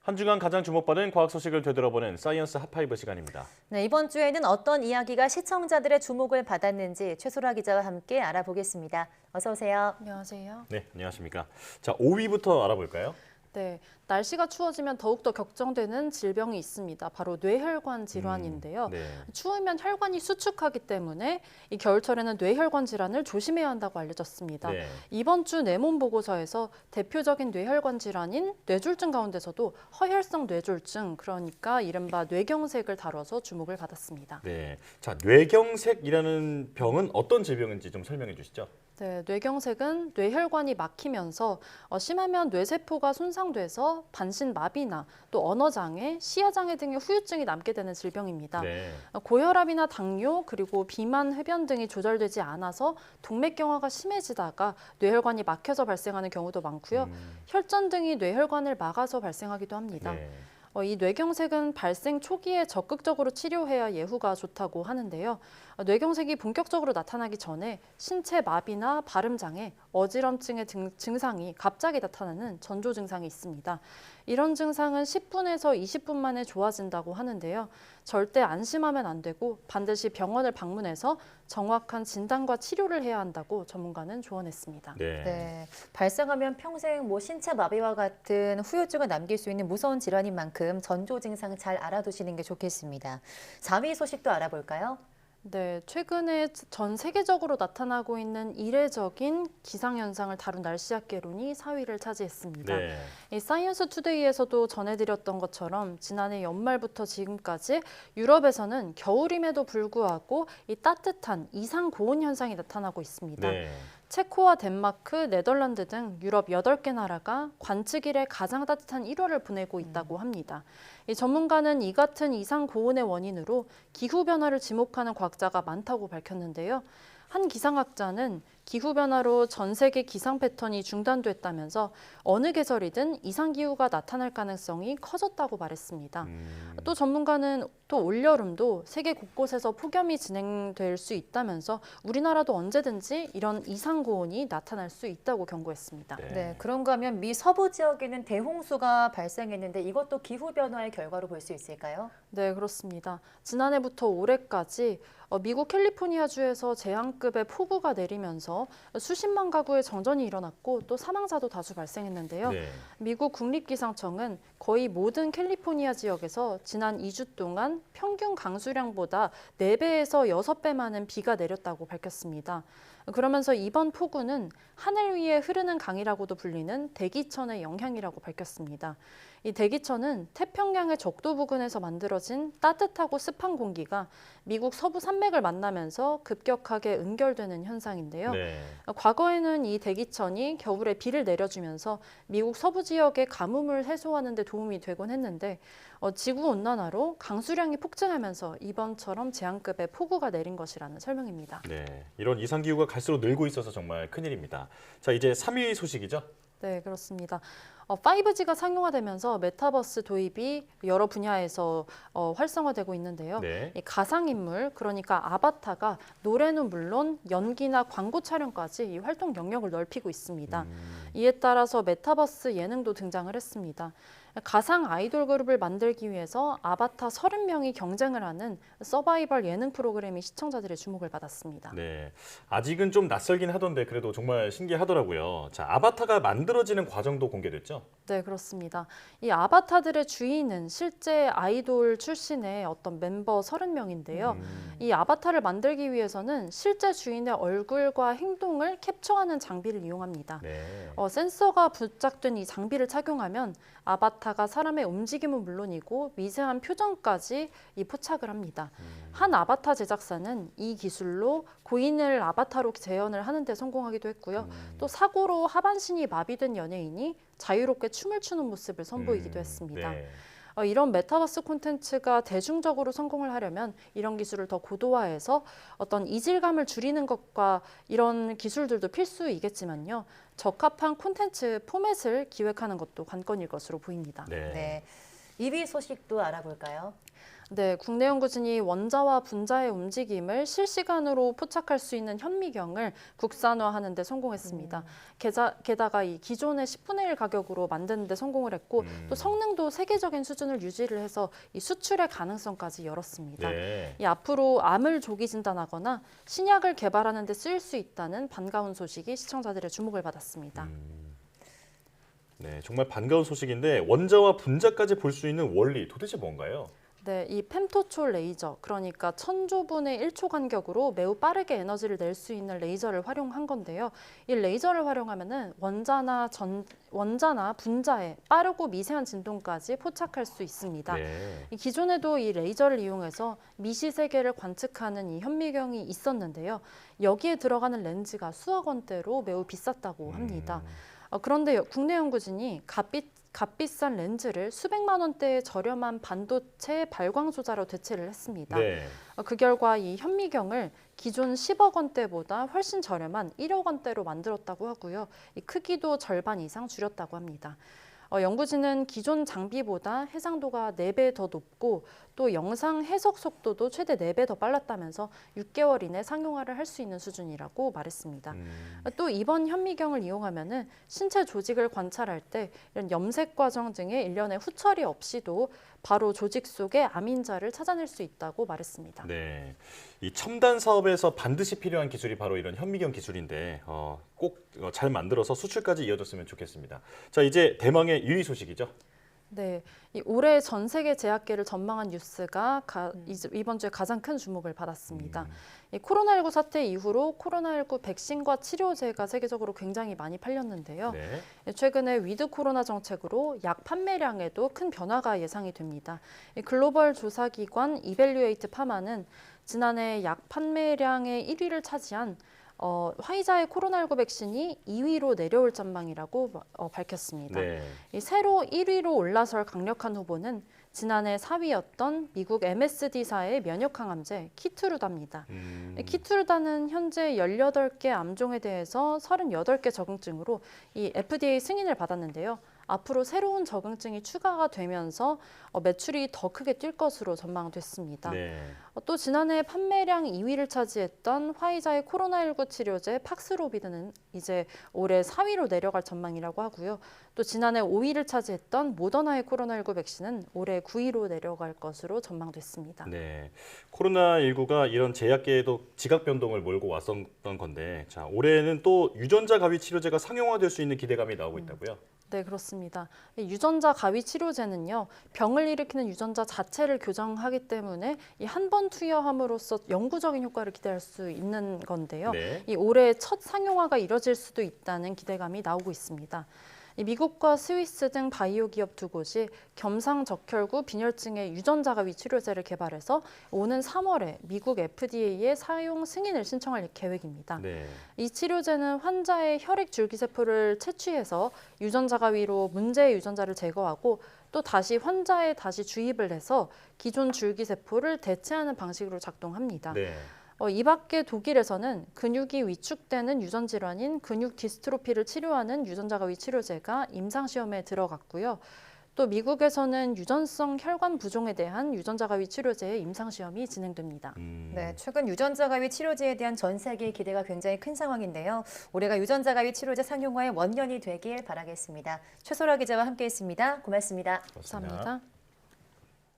한 주간 가장 주목받은 과학 소식을 되돌아보는 사이언스 핫5 시간입니다. 네, 이번 주에는 어떤 이야기가 시청자들의 주목을 받았는지 최소라 기자와 함께 알아보겠습니다. 어서 오세요. 안녕하세요. 네, 안녕하십니까. 자, 5위부터 알아볼까요? 네, 날씨가 추워지면 더욱더 걱정되는 질병이 있습니다. 바로 뇌혈관 질환인데요. 네. 추우면 혈관이 수축하기 때문에 이 겨울철에는 뇌혈관 질환을 조심해야 한다고 알려졌습니다. 네. 이번 주 내몸 보고서에서 대표적인 뇌혈관 질환인 뇌졸중 가운데서도 허혈성 뇌졸중, 그러니까 이른바 뇌경색을 다뤄서 주목을 받았습니다. 네. 자, 뇌경색이라는 병은 어떤 질병인지 좀 설명해 주시죠. 네, 뇌경색은 뇌혈관이 막히면서 심하면 뇌세포가 손상돼서 반신마비나 또 언어장애, 시야장애 등의 후유증이 남게 되는 질병입니다. 네. 고혈압이나 당뇨 그리고 비만, 흡연 등이 조절되지 않아서 동맥경화가 심해지다가 뇌혈관이 막혀서 발생하는 경우도 많고요. 혈전 등이 뇌혈관을 막아서 발생하기도 합니다. 네. 이 뇌경색은 발생 초기에 적극적으로 치료해야 예후가 좋다고 하는데요. 뇌경색이 본격적으로 나타나기 전에 신체 마비나 발음장애, 어지럼증의 증상이 갑자기 나타나는 전조 증상이 있습니다. 이런 증상은 10분에서 20분 만에 좋아진다고 하는데요. 절대 안심하면 안 되고 반드시 병원을 방문해서 정확한 진단과 치료를 해야 한다고 전문가는 조언했습니다. 네. 네, 발생하면 평생 신체 마비와 같은 후유증을 남길 수 있는 무서운 질환인 만큼 전조 증상 잘 알아두시는 게 좋겠습니다. 4위 소식도 알아볼까요? 네, 최근에 전 세계적으로 나타나고 있는 이례적인 기상현상을 다룬 날씨학개론이 4위를 차지했습니다. 네. 이 사이언스 투데이에서도 전해드렸던 것처럼 지난해 연말부터 지금까지 유럽에서는 겨울임에도 불구하고 이 따뜻한 이상 고온 현상이 나타나고 있습니다. 네. 체코와 덴마크, 네덜란드 등 유럽 8개 나라가 관측 이래 가장 따뜻한 1월을 보내고 있다고 합니다. 이 전문가는 이 같은 이상 고온의 원인으로 기후변화를 지목하는 과학자가 많다고 밝혔는데요. 한 기상학자는 기후변화로 전 세계 기상 패턴이 중단됐다면서 어느 계절이든 이상기후가 나타날 가능성이 커졌다고 말했습니다. 또 전문가는 또 올여름도 세계 곳곳에서 폭염이 진행될 수 있다면서 우리나라도 언제든지 이런 이상고온이 나타날 수 있다고 경고했습니다. 네, 그런가 하면 미 서부 지역에는 대홍수가 발생했는데 이것도 기후변화의 결과로 볼 수 있을까요? 네, 그렇습니다. 지난해부터 올해까지 미국 캘리포니아주에서 재앙급의 폭우가 내리면서 수십만 가구의 정전이 일어났고 또 사망자도 다수 발생했는데요. 네. 미국 국립기상청은 거의 모든 캘리포니아 지역에서 지난 2주 동안 평균 강수량보다 4배에서 6배 많은 비가 내렸다고 밝혔습니다. 그러면서 이번 폭우는 하늘 위에 흐르는 강이라고도 불리는 대기천의 영향이라고 밝혔습니다. 이 대기천은 태평양의 적도 부근에서 만들어진 따뜻하고 습한 공기가 미국 서부 산맥을 만나면서 급격하게 응결되는 현상인데요. 네. 과거에는 이 대기천이 겨울에 비를 내려주면서 미국 서부 지역의 가뭄을 해소하는 데 도움이 되곤 했는데 지구온난화로 강수량이 폭증하면서 이번처럼 재앙급의 폭우가 내린 것이라는 설명입니다. 네. 이런 이상기후가 갈수록 늘고 있어서 정말 큰일입니다. 자, 이제 3위 소식이죠. 네, 그렇습니다. 5G가 상용화되면서 메타버스 도입이 여러 분야에서 활성화되고 있는데요. 네. 이 가상인물, 그러니까 아바타가 노래는 물론 연기나 광고 촬영까지 이 활동 영역을 넓히고 있습니다. 이에 따라서 메타버스 예능도 등장을 했습니다. 가상 아이돌 그룹을 만들기 위해서 아바타 30명이 경쟁을 하는 서바이벌 예능 프로그램이 시청자들의 주목을 받았습니다. 네. 아직은 좀 낯설긴 하던데 그래도 정말 신기하더라고요. 자, 아바타가 만들어지는 과정도 공개됐죠? 네, 그렇습니다. 이 아바타들의 주인은 실제 아이돌 출신의 어떤 멤버 30명인데요. 이 아바타를 만들기 위해서는 실제 주인의 얼굴과 행동을 캡처하는 장비를 이용합니다. 네. 센서가 부착된 이 장비를 착용하면 아바타가 사람의 움직임은 물론이고 미세한 표정까지 포착을 합니다. 한 아바타 제작사는 이 기술로 고인을 아바타로 재현을 하는 데 성공하기도 했고요. 또 사고로 하반신이 마비된 연예인이 자유롭게 춤을 추는 모습을 선보이기도 했습니다. 네. 이런 메타버스 콘텐츠가 대중적으로 성공을 하려면 이런 기술을 더 고도화해서 어떤 이질감을 줄이는 것과 이런 기술들도 필수이겠지만요. 적합한 콘텐츠 포맷을 기획하는 것도 관건일 것으로 보입니다. 네. 네. 2위 소식도 알아볼까요? 네, 국내 연구진이 원자와 분자의 움직임을 실시간으로 포착할 수 있는 현미경을 국산화하는 데 성공했습니다. 게다가 이 기존의 10분의 1 가격으로 만드는 데 성공을 했고 또 성능도 세계적인 수준을 유지를 해서 이 수출의 가능성까지 열었습니다. 네. 이 앞으로 암을 조기 진단하거나 신약을 개발하는 데 쓰일 수 있다는 반가운 소식이 시청자들의 주목을 받았습니다. 네, 정말 반가운 소식인데 원자와 분자까지 볼 수 있는 원리 도대체 뭔가요? 네, 이 펜토초 레이저, 그러니까 1000조분의 1초 간격으로 매우 빠르게 에너지를 낼 수 있는 레이저를 활용한 건데요. 이 레이저를 활용하면은 원자나 분자에 빠르고 미세한 진동까지 포착할 수 있습니다. 네. 이 기존에도 이 레이저를 이용해서 미시 세계를 관측하는 이 현미경이 있었는데요. 여기에 들어가는 렌즈가 수억 원대로 매우 비쌌다고 합니다. 그런데 국내 연구진이 값비싼 렌즈를 수백만 원대의 저렴한 반도체 발광 소자로 대체를 했습니다. 네. 그 결과 이 현미경을 기존 10억 원대보다 훨씬 저렴한 1억 원대로 만들었다고 하고요. 이 크기도 절반 이상 줄였다고 합니다. 연구진은 기존 장비보다 해상도가 4배 더 높고 또 영상 해석 속도도 최대 4배 더 빨랐다면서 6개월 이내 상용화를 할 수 있는 수준이라고 말했습니다. 또 이번 현미경을 이용하면은 신체 조직을 관찰할 때 이런 염색 과정 등의 일련의 후처리 없이도 바로 조직 속의 암인자를 찾아낼 수 있다고 말했습니다. 네. 이 첨단 사업에서 반드시 필요한 기술이 바로 이런 현미경 기술인데 꼭 잘 만들어서 수출까지 이어졌으면 좋겠습니다. 자, 이제 대망의 유의 소식이죠. 네, 올해 전 세계 제약계를 전망한 뉴스가 이번 주에 가장 큰 주목을 받았습니다. 이 코로나19 사태 이후로 코로나19 백신과 치료제가 세계적으로 굉장히 많이 팔렸는데요. 네. 최근에 위드 코로나 정책으로 약 판매량에도 큰 변화가 예상이 됩니다. 이 글로벌 조사기관 이벨류에이트 파마는 지난해 약 판매량의 1위를 차지한 화이자의 코로나19 백신이 2위로 내려올 전망이라고 밝혔습니다. 네. 이 새로 1위로 올라설 강력한 후보는 지난해 4위였던 미국 MSD사의 면역항암제 키투르다입니다. 키투르다는 현재 18개 암종에 대해서 38개 적응증으로 이 FDA 승인을 받았는데요. 앞으로 새로운 적응증이 추가가 되면서 매출이 더 크게 뛸 것으로 전망됐습니다. 네. 또 지난해 판매량 2위를 차지했던 화이자의 코로나19 치료제 팍스로비드는 이제 올해 4위로 내려갈 전망이라고 하고요. 또 지난해 5위를 차지했던 모더나의 코로나19 백신은 올해 9위로 내려갈 것으로 전망됐습니다. 네. 코로나19가 이런 제약계에도 지각 변동을 몰고 왔었던 건데, 자, 올해는 또 유전자 가위 치료제가 상용화될 수 있는 기대감이 나오고 있다고요? 네, 그렇습니다. 이 유전자 가위 치료제는요, 병을 일으키는 유전자 자체를 교정하기 때문에 이 한 번 투여함으로써 영구적인 효과를 기대할 수 있는 건데요. 네. 이 올해 첫 상용화가 이뤄질 수도 있다는 기대감이 나오고 있습니다. 이 미국과 스위스 등 바이오 기업 두 곳이 겸상적혈구 빈혈증의 유전자 가위 치료제를 개발해서 오는 3월에 미국 FDA에 사용 승인을 신청할 계획입니다. 네. 이 치료제는 환자의 혈액 줄기세포를 채취해서 유전자 가위로 문제의 유전자를 제거하고 또 다시 환자에 다시 주입을 해서 기존 줄기세포를 대체하는 방식으로 작동합니다. 네. 이 밖에 독일에서는 근육이 위축되는 유전 질환인 근육 디스트로피를 치료하는 유전자 가위 치료제가 임상 시험에 들어갔고요. 또 미국에서는 유전성 혈관 부종에 대한 유전자 가위 치료제의 임상 시험이 진행됩니다. 네, 최근 유전자 가위 치료제에 대한 전 세계 기대가 굉장히 큰 상황인데요. 올해가 유전자 가위 치료제 상용화의 원년이 되길 바라겠습니다. 최소라 기자와 함께했습니다. 고맙습니다. 그렇습니다. 감사합니다.